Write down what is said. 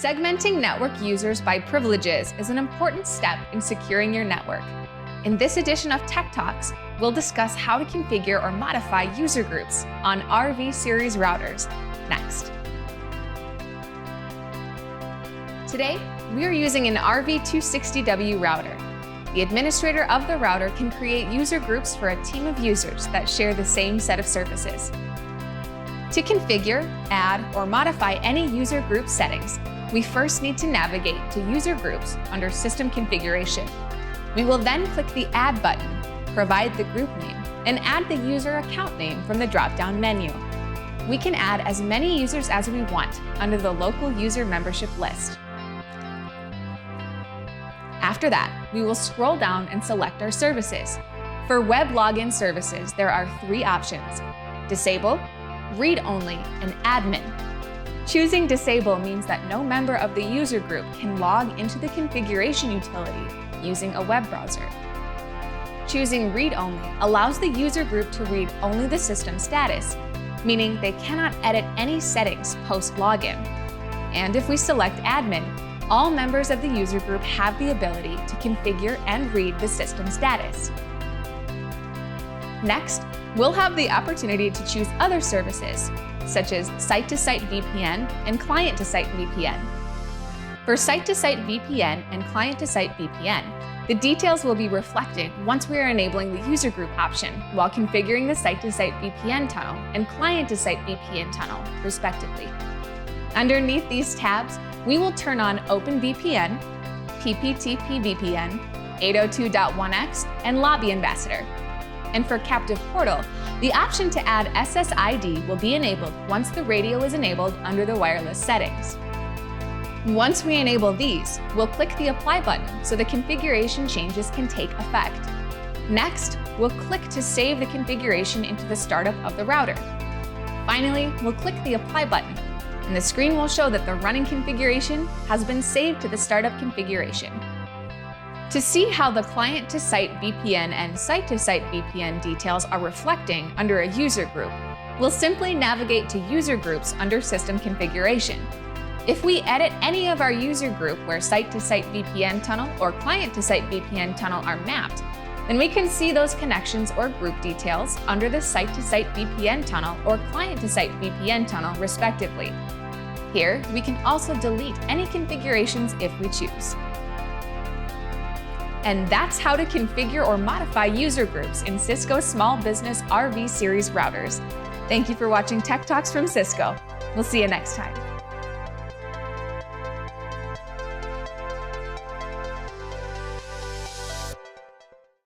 Segmenting network users by privileges is an important step in securing your network. In this edition of Tech Talks, we'll discuss how to configure or modify user groups on RV series routers next. Today, we are using an RV260W router. The administrator of the router can create user groups for a team of users that share the same set of services. To configure, add, or modify any user group settings, we first need to navigate to User Groups under System Configuration. We will then click the Add button, provide the group name, and add the user account name from the drop-down menu. We can add as many users as we want under the local user membership list. After that, we will scroll down and select our services. For web login services, there are three options: Disable, Read Only, and Admin. Choosing Disable means that no member of the user group can log into the configuration utility using a web browser. Choosing Read Only allows the user group to read only the system status, meaning they cannot edit any settings post-login. And if we select Admin, all members of the user group have the ability to configure and read the system status. Next, we'll have the opportunity to choose other services, such as Site-to-Site VPN and Client-to-Site VPN. For Site-to-Site VPN and Client-to-Site VPN, the details will be reflected once we are enabling the user group option while configuring the Site-to-Site VPN tunnel and Client-to-Site VPN tunnel, respectively. Underneath these tabs, we will turn on OpenVPN, PPTP VPN, 802.1x, and Lobby Ambassador. And for Captive Portal, the option to add SSID will be enabled once the radio is enabled under the wireless settings. Once we enable these, we'll click the Apply button so the configuration changes can take effect. Next, we'll click to save the configuration into the startup of the router. Finally, we'll click the Apply button, and the screen will show that the running configuration has been saved to the startup configuration. To see how the Client-to-Site VPN and Site-to-Site VPN details are reflecting under a user group, we'll simply navigate to User Groups under System Configuration. If we edit any of our user group where Site-to-Site VPN tunnel or Client-to-Site VPN tunnel are mapped, then we can see those connections or group details under the Site-to-Site VPN tunnel or Client-to-Site VPN tunnel, respectively. Here, we can also delete any configurations if we choose. And that's how to configure or modify user groups in Cisco Small Business RV Series routers. Thank you for watching Tech Talks from Cisco. We'll see you next time.